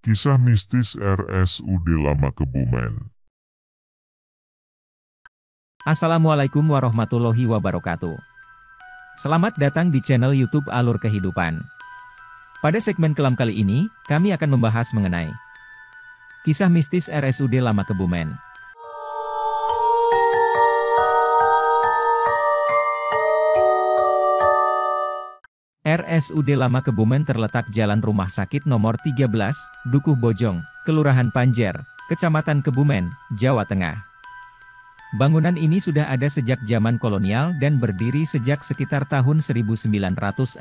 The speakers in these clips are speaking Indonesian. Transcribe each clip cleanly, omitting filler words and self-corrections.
Kisah mistis RSUD Lama Kebumen. Assalamualaikum warahmatullahi wabarakatuh. Selamat datang di channel YouTube Alur Kehidupan. Pada segmen kelam kali ini, kami akan membahas mengenai kisah mistis RSUD Lama Kebumen. RSUD Lama Kebumen terletak Jalan Rumah Sakit nomor 13, Dukuh Bojong, Kelurahan Panjer, Kecamatan Kebumen, Jawa Tengah. Bangunan ini sudah ada sejak zaman kolonial dan berdiri sejak sekitar tahun 1916.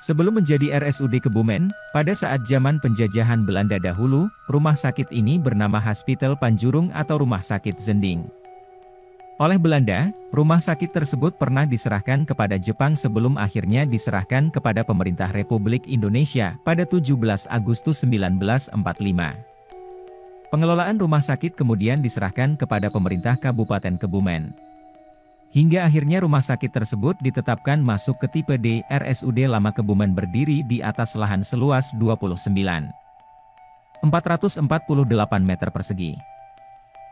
Sebelum menjadi RSUD Kebumen, pada saat zaman penjajahan Belanda dahulu, rumah sakit ini bernama Hospital Panjurung atau Rumah Sakit Zending. Oleh Belanda, rumah sakit tersebut pernah diserahkan kepada Jepang sebelum akhirnya diserahkan kepada pemerintah Republik Indonesia pada 17 Agustus 1945. Pengelolaan rumah sakit kemudian diserahkan kepada pemerintah Kabupaten Kebumen. Hingga akhirnya rumah sakit tersebut ditetapkan masuk ke tipe D RSUD Lama Kebumen berdiri di atas lahan seluas 29,448 meter persegi.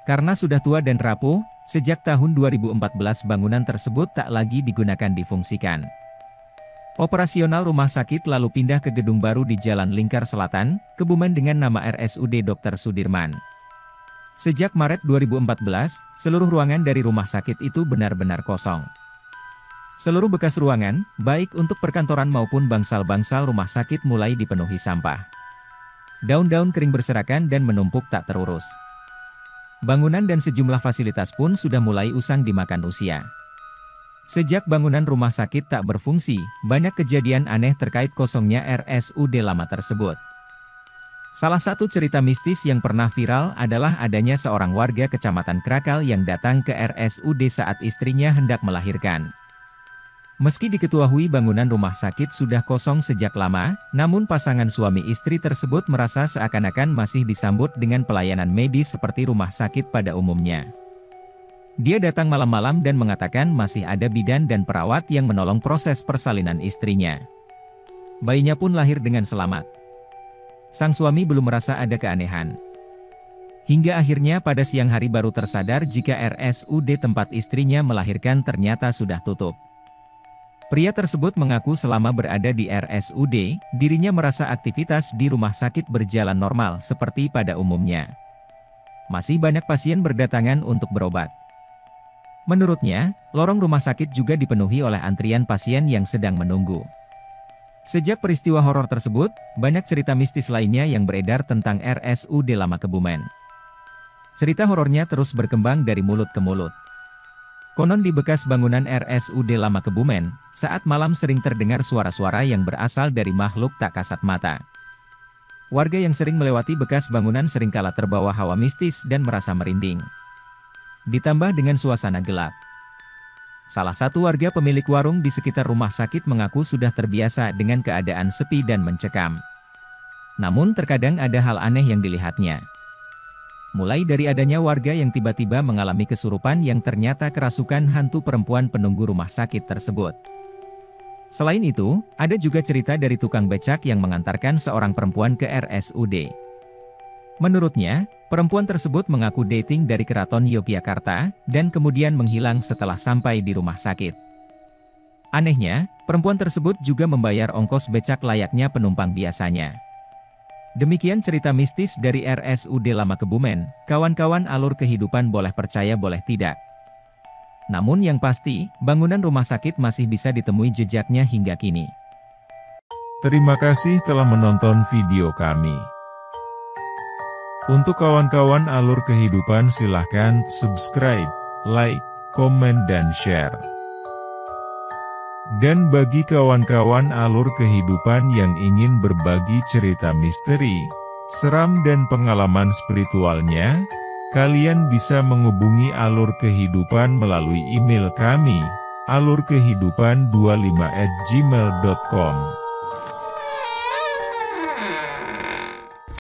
Karena sudah tua dan rapuh, sejak tahun 2014 bangunan tersebut tak lagi digunakan difungsikan. Operasional rumah sakit lalu pindah ke gedung baru di Jalan Lingkar Selatan, Kebumen dengan nama RSUD Dr. Sudirman. Sejak Maret 2014, seluruh ruangan dari rumah sakit itu benar-benar kosong. Seluruh bekas ruangan, baik untuk perkantoran maupun bangsal-bangsal rumah sakit mulai dipenuhi sampah. Daun-daun kering berserakan dan menumpuk tak terurus. Bangunan dan sejumlah fasilitas pun sudah mulai usang dimakan usia. Sejak bangunan rumah sakit tak berfungsi, banyak kejadian aneh terkait kosongnya RSUD lama tersebut. Salah satu cerita mistis yang pernah viral adalah adanya seorang warga Kecamatan Krakal yang datang ke RSUD saat istrinya hendak melahirkan. Meski diketahui bangunan rumah sakit sudah kosong sejak lama, namun pasangan suami istri tersebut merasa seakan-akan masih disambut dengan pelayanan medis seperti rumah sakit pada umumnya. Dia datang malam-malam dan mengatakan masih ada bidan dan perawat yang menolong proses persalinan istrinya. Bayinya pun lahir dengan selamat. Sang suami belum merasa ada keanehan. Hingga akhirnya pada siang hari baru tersadar jika RSUD tempat istrinya melahirkan ternyata sudah tutup. Pria tersebut mengaku selama berada di RSUD, dirinya merasa aktivitas di rumah sakit berjalan normal seperti pada umumnya. Masih banyak pasien berdatangan untuk berobat. Menurutnya, lorong rumah sakit juga dipenuhi oleh antrian pasien yang sedang menunggu. Sejak peristiwa horor tersebut, banyak cerita mistis lainnya yang beredar tentang RSUD Lama Kebumen. Cerita horornya terus berkembang dari mulut ke mulut. Konon di bekas bangunan RSUD Lama Kebumen, saat malam sering terdengar suara-suara yang berasal dari makhluk tak kasat mata. Warga yang sering melewati bekas bangunan seringkala terbawa hawa mistis dan merasa merinding. Ditambah dengan suasana gelap. Salah satu warga pemilik warung di sekitar rumah sakit mengaku sudah terbiasa dengan keadaan sepi dan mencekam. Namun terkadang ada hal aneh yang dilihatnya. Mulai dari adanya warga yang tiba-tiba mengalami kesurupan yang ternyata kerasukan hantu perempuan penunggu rumah sakit tersebut. Selain itu, ada juga cerita dari tukang becak yang mengantarkan seorang perempuan ke RSUD. Menurutnya, perempuan tersebut mengaku dating dari Keraton Yogyakarta, dan kemudian menghilang setelah sampai di rumah sakit. Anehnya, perempuan tersebut juga membayar ongkos becak layaknya penumpang biasanya. Demikian cerita mistis dari RSUD Lama Kebumen, kawan-kawan alur kehidupan boleh percaya boleh tidak. Namun yang pasti, bangunan rumah sakit masih bisa ditemui jejaknya hingga kini. Terima kasih telah menonton video kami. Untuk kawan-kawan alur kehidupan silahkan subscribe, like, komen dan share. Dan bagi kawan-kawan alur kehidupan yang ingin berbagi cerita misteri, seram dan pengalaman spiritualnya, kalian bisa menghubungi alur kehidupan melalui email kami, alurkehidupan25@gmail.com.